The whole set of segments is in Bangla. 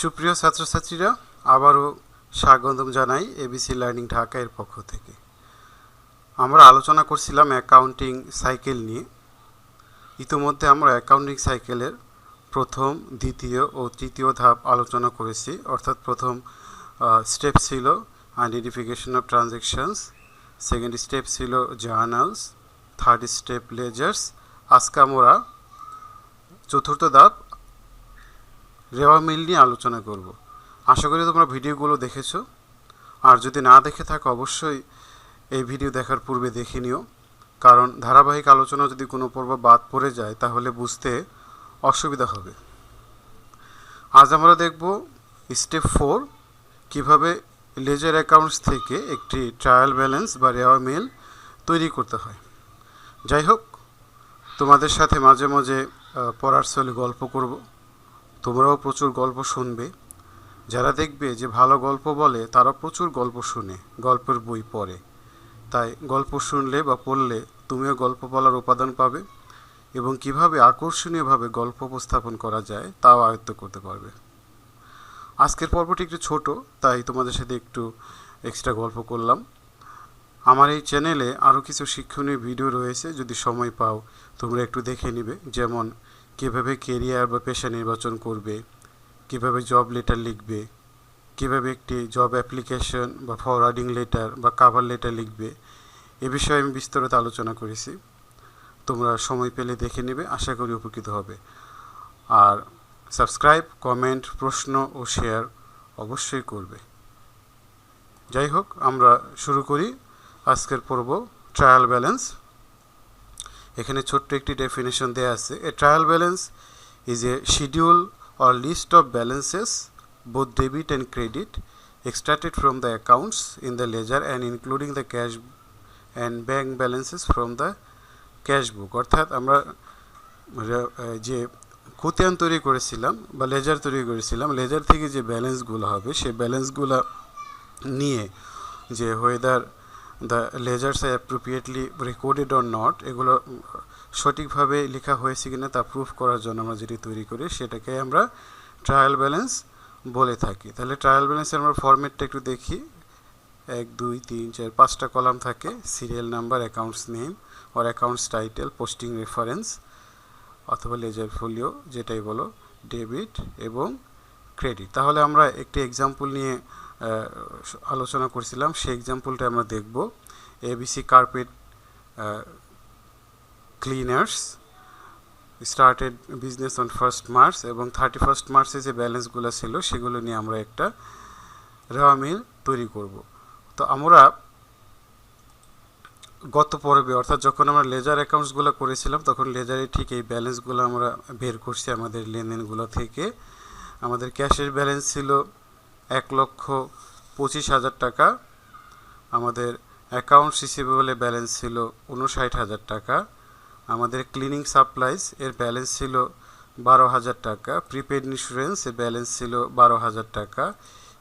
সুপ্রিয় ছাত্রছাত্রীরা, আবারও স্বাগতম জানাই এবিসি লার্নিং ঢাকা এর পক্ষ থেকে। আমরা আলোচনা করছিলাম অ্যাকাউন্টিং সাইকেল নিয়ে। ইতিমধ্যে আমরা অ্যাকাউন্টিং সাইকেলের প্রথম, দ্বিতীয় ও তৃতীয় ধাপ আলোচনা করেছি। অর্থাৎ প্রথম স্টেপ ছিল identification of transactions, second step ছিল জার্নালস, থার্ড স্টেপ লেজার্স। আজকে আমরা চতুর্থ ধাপ রেওয়া মিল নিয়ে আলোচনা করব। আশা করি তোমরা ভিডিওগুলো দেখেছো, আর যদি না দেখে থাকো অবশ্যই এই ভিডিও দেখার পূর্বে দেখে নিও, কারণ ধারাবাহিক আলোচনা যদি কোনো পর্ব বাদ পড়ে যায় তাহলে বুঝতে অসুবিধা হবে। আজ আমরা দেখব স্টেপ 4, কিভাবে লেজার অ্যাকাউন্টস থেকে একটি ট্রায়াল ব্যালেন্স বা রেওয়া মিল তৈরি করতে হয়। যাই হোক, তোমাদের সাথে মাঝে মাঝে পড়ার ছলে গল্প করব, তোমরাও প্রচুর গল্প শুনবে। যারা দেখবে যে ভালো গল্প বলে তারা প্রচুর গল্প শুনে, গল্পের বই পড়ে। তাই গল্প শুনলে বা পড়লে তুমিও গল্প বলার উপাদান পাবে এবং কিভাবে আকর্ষণীয়ভাবে গল্প উপস্থাপন করা যায় তাও আয়ত্ত করতে পারবে। আজকের পর্বটি একটু ছোট, তাই তোমাদের সাথে একটু এক্সট্রা গল্প করলাম। আমার এই চ্যানেলে আরও কিছু শিক্ষণীয় ভিডিও রয়েছে, যদি সময় পাও তোমরা একটু দেখে নিবে। যেমন কীভাবে কেরিয়ার বা পেশা নির্বাচন করবে, কিভাবে জব লেটার লিখবে, কিভাবে একটি জব অ্যাপ্লিকেশন বা ফরওয়ার্ডিং লেটার বা কভার লেটার লিখবে, এ বিষয়ে আমি বিস্তারিত আলোচনা করেছি। তোমরা সময় পেলে দেখে নেবে, আশা করি উপকৃত হবে। আর সাবস্ক্রাইব, কমেন্ট, প্রশ্ন ও শেয়ার অবশ্যই করবে। যাই হোক, আমরা শুরু করি আজকের পর্ব ট্রায়াল ব্যালেন্স। এখানে ছোট্ট একটি ডেফিনেশন দেওয়া আছে। A trial balance is a schedule or list of balances, both debit and credit, extracted from the accounts in the ledger and including the cash and bank balances from the cash book। অর্থাৎ আমরা যে খতিয়ান তৈরি করেছিলাম বা লেজার তৈরি করেছিলাম, লেজার থেকে যে ব্যালেন্সগুলো হবে সেই ব্যালেন্সগুলো নিয়ে যে whether the ledgers are appropriately recorded or not, এগুলো সঠিকভাবে লেখা হয়েছে কিনা তা প্রুফ করার জন্য আমরা যেটি তৈরি করি সেটাকে আমরা ট্রায়াল ব্যালেন্স বলে থাকি। তাহলে ট্রায়াল ব্যালেন্সের আমরা ফরম্যাটটা একটু দেখি। 1 2 3 4 5টা কলাম থাকে: serial number, accounts name or accounts title, posting reference অথবা লেজার ফোলিও, যেটাই বলো, ডেবিট এবং ক্রেডিট। তাহলে আমরা একটি এক্সাম্পল নিয়ে আলোচনা করছিলাম, সেই এক্সাম্পলটা আমরা দেখব। ABC carpet cleaners started business on 1st March এবং 31st মার্চে যে ব্যালেন্সগুলো ছিল সেগুলো নিয়ে আমরা একটা রেওয়া মিল তৈরি করব। তো আমরা গত পর্বে, অর্থাৎ যখন আমরা লেজার অ্যাকাউন্টসগুলো করেছিলাম তখন লেজারে ঠিক এই ব্যালেন্সগুলো আমরা বের করছি আমাদের লেনদেনগুলো থেকে। আমাদের ক্যাশের ব্যালেন্স ছিল 1,25,000 টাকা, আমাদের অ্যাকাউন্টস রিসিভেবলের ব্যালেন্স ছিল 59,000 টাকা, আমাদের ক্লিনিং সাপ্লাইজ এর ব্যালেন্স ছিল 12,000 টাকা, প্রিপেড ইন্স্যুরেন্স এর ব্যালেন্স ছিল 12,000 টাকা,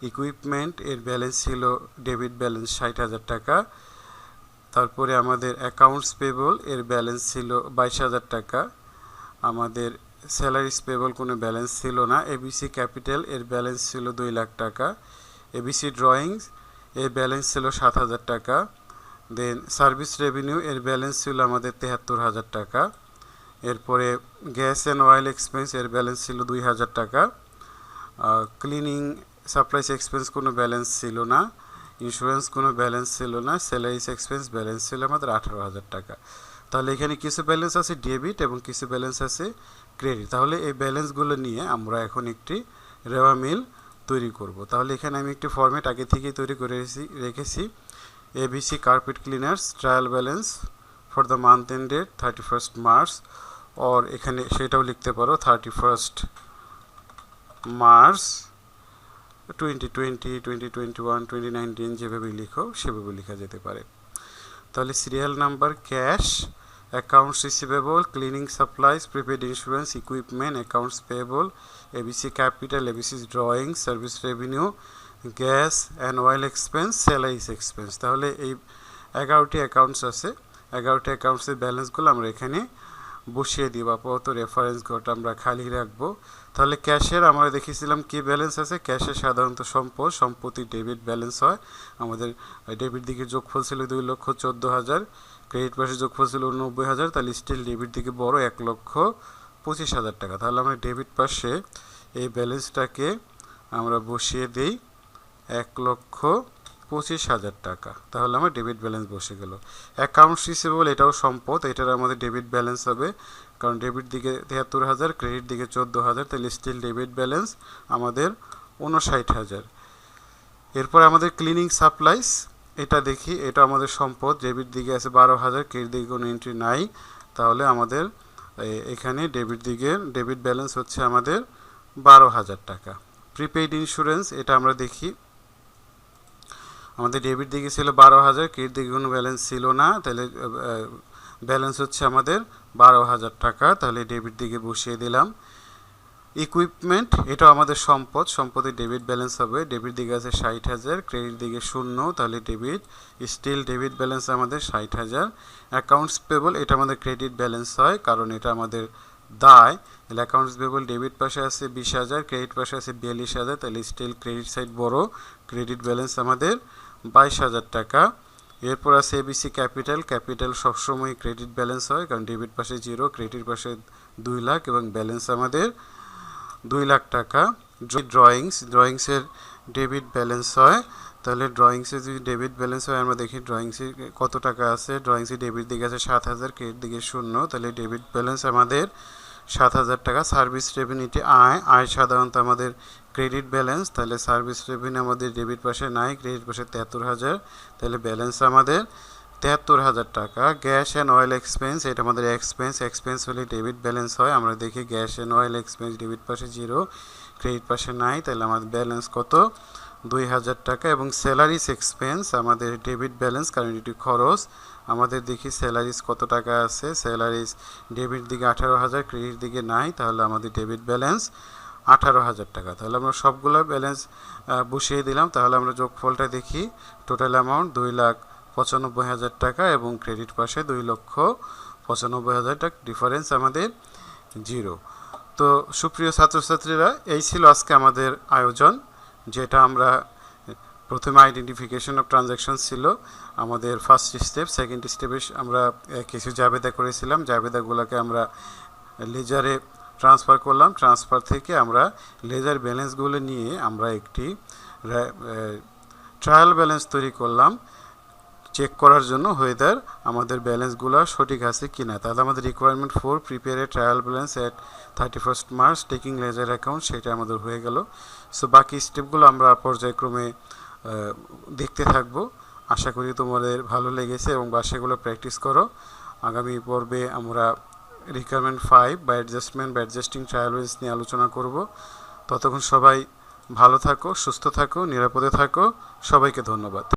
ইকুইপমেন্ট এর ব্যালেন্স ছিল ডেবিট ব্যালেন্স 60,000 টাকা, তারপরে আমাদের অ্যাকাউন্টস পেবল এর ব্যালেন্স ছিল 22,000 টাকা, আমাদের স্যালারিস পেবল কোনো ব্যালেন্স ছিল না। এবিসি ক্যাপিটাল এর ব্যালেন্স ছিল 2 লাখ টাকা, এবিসি ড্রয়িংস এর ব্যালেন্স ছিল 7,000 টাকা, দেন সার্ভিস রেভিনিউ এর ব্যালেন্স ছিল আমাদের 73,000 টাকা, এরপরে গ্যাস অ্যান্ড অয়েল এক্সপেন্স এর ব্যালেন্স ছিল 2,000 টাকা, ক্লিনিং সাপ্লাইস এক্সপেন্স কোনো ব্যালেন্স ছিল না, ইন্স্যুরেন্স কোনো ব্যালেন্স ছিল না, স্যালারিস এক্সপেন্স ব্যালেন্স ছিল আমাদের 18,000 টাকা। তাহলে এখানে কিছু ব্যালেন্স আছে ডেবিট এবং কিছু ব্যালেন্স আছে ক্রেডিট। তাহলে এই ব্যালেন্সগুলো নিয়ে আমরা এখন একটি রেওয়া মিল তৈরি করব। তাহলে এখানে আমি একটি ফরম্যাট আগে থেকেই তৈরি করে রেখেছি। ABC carpet cleaners trial balance for the month ended 31st March, or এখানে সেটাও লিখতে পারো 31st মার্চ 2020, 2021, 2019, যেভাবে লিখো সেভাবে লেখা যেতে পারে। তাহলে serial number, cash, accounts receivable, cleaning supplies, prepaid insurance, equipment, accounts payable, ABC capital, ABC drawing, service revenue, gas and oil expense, salaries expense. তাহলে এই 11টি অ্যাকাউন্টস আছে। 11টি অ্যাকাউন্টসের ব্যালেন্সগুলো আমরা এখানে বসিয়ে দিব। আপাতত রেফারেন্স ঘরটা আমরা খালি রাখবো। তাহলে ক্যাশের আমরা দেখেছিলাম কি ব্যালেন্স আছে। ক্যাশে সাধারণত সম্পত্তি ডেবিট ব্যালেন্স হয়। আমাদের ডেবিট দিকে যোগফল ছিল 2,14,000, ক্রেডিট পাশে যোগফল ছিল 90,000, তাহলে স্টিল ডেবিট দিকে বড় 1,25,000 টাকা। তাহলে আমরা ডেবিট পাশে এই ব্যালেন্সটাকে আমরা বসিয়ে দিই 1,25,000 টাকা। তাহলে আমার ডেবিট ব্যালেন্স বসে গেল। অ্যাকাউন্টস রিসিভেবল এটাও সম্পদ, এটার আমাদের ডেবিট ব্যালেন্স হবে, কারণ ডেবিট দিকে 73,000, ক্রেডিট দিকে 14,000, তাহলে স্টিল ডেবিট ব্যালেন্স আমাদের 59,000। এরপর আমাদের ক্লিনিং সাপ্লাইস এটা দেখি, এটা আমাদের সম্পদ, ডেবিট দিকে আছে 12,000, ক্রেডিট দিকে কোনো এন্ট্রি নাই, তাহলে আমাদের এখানে ডেবিট ব্যালেন্স হচ্ছে আমাদের 12,000 টাকা। প্রিপেইড ইন্স্যুরেন্স এটা আমরা দেখি, আমাদের ডেবিট দিকে ছিল 12,000, ক্রেডিট দিকে কোনো ব্যালেন্স ছিল না, তাহলে ব্যালেন্স হচ্ছে আমাদের 12,000 টাকা, তাহলে ডেবিট দিকে বসিয়ে দিলাম। ইকুইপমেন্ট এটাও আমাদের সম্পদের ডেবিট ব্যালেন্স হবে, ডেবিট দিকে আছে 60,000, ক্রেডিট দিকে 0, তাহলে স্টিল ডেবিট ব্যালেন্স আমাদের 60,000। অ্যাকাউন্টস পেবল এটা আমাদের ক্রেডিট ব্যালেন্স হয়, কারণ এটা আমাদের দায়, তাহলে অ্যাকাউন্টস পেবল ডেবিট পাশে আছে 20,000, ক্রেডিট পাশে আছে 42,000, তাহলে স্টিল ক্রেডিট সাইড বড়, ক্রেডিট ব্যালেন্স আমাদের 22,000 টাকা। এরপর আছে এবিসি ক্যাপিটাল সবসময় ক্রেডিট ব্যালেন্স হয়, কারণ ডেবিট পাশে 0, ক্রেডিট পাশে 2 লাখ এবং ব্যালেন্স আমাদের 2 লাখ টাকা। ড্রয়িংসের ডেবিট ব্যালেন্স হয়, তাহলে ড্রয়িংসে যদি ডেবিট ব্যালেন্স হয় আমরা দেখি ড্রয়িংসে কত টাকা আছে। ড্রয়িংসে ডেবিট দিকে আছে 7,000, ক্রেডিট দিকে 0, তাহলে ডেবিট ব্যালেন্স আমাদের 7,000 টাকা। সার্ভিস রেভিনিউটি আয় সাধারণত আমাদের ক্রেডিট ব্যালেন্স, তাহলে সার্ভিস রেভিনিউ আমাদের ডেবিট পাশে নাই, ক্রেডিট পাশে 73,000, তাহলে ব্যালেন্স আমাদের 73,000 টাকা। গ্যাস অ্যান্ড অয়েল এক্সপেন্স এটা আমাদের এক্সপেন্স হলে ডেবিট ব্যালেন্স হয়, আমরা দেখি gas and oil expense debit পাশে 0, ক্রেডিট পাশে নাই, তাহলে আমাদের ব্যালেন্স কত 2,000 টাকা। এবং স্যালারিস এক্সপেন্স আমাদের ডেবিট ব্যালেন্স, কারণ এটি খরচ, আমাদের দেখি স্যালারিস কত টাকা আছে। স্যালারিস ডেবিট দিকে 18,000, ক্রেডিট দিকে নাই, তাহলে আমাদের ডেবিট ব্যালেন্স 18,000 টাকা। তাহলে আমরা সবগুলো ব্যালেন্স বসিয়ে দিলাম, তাহলে আমরা যোগফলটা দেখি, টোটাল অ্যামাউন্ট 2,95,000 টাকা এবং ক্রেডিট পাশে 2,95,000 টাকা, ডিফারেন্স আমাদের 0। তো সুপ্রিয় ছাত্রছাত্রীরা, এই ছিল আজকে আমাদের আয়োজন, যেটা আমরা প্রথমে আইডেন্টিফিকেশন অফ ট্রানজ্যাকশন ছিল আমাদের ফার্স্ট স্টেপ। সেকেন্ড স্টেপে আমরা কিছু জাবেদা করেছিলাম, জাবেদাগুলোকে আমরা লেজারে ট্রান্সফার করলাম, ট্রান্সফার থেকে আমরা লেজার ব্যালেন্সগুলো নিয়ে আমরা একটি ট্রায়াল ব্যালেন্স তৈরি করলাম চেক করার জন্য ওয়েদার আমাদের ব্যালেন্সগুলো সঠিক আছে কিনা। তাহলে আমাদের requirement 4 prepare a trial balance at 31 March taking laser account, সেটা আমাদের হয়ে গেল। সো বাকি স্টেপগুলো আমরা পর্যায়ক্রমে দেখতে থাকবো। আশা করি তোমাদের ভালো লেগেছে এবং সেগুলো প্র্যাকটিস করো। আগামী পর্বে আমরা রিকোয়ারমেন্ট 5 বা অ্যাডজাস্টিং ট্রায়াল ব্যালেন্স নিয়ে আলোচনা করব। ততক্ষণ সবাই ভালো থাকো, সুস্থ থাকো, নিরাপদে থাকো। সবাইকে ধন্যবাদ।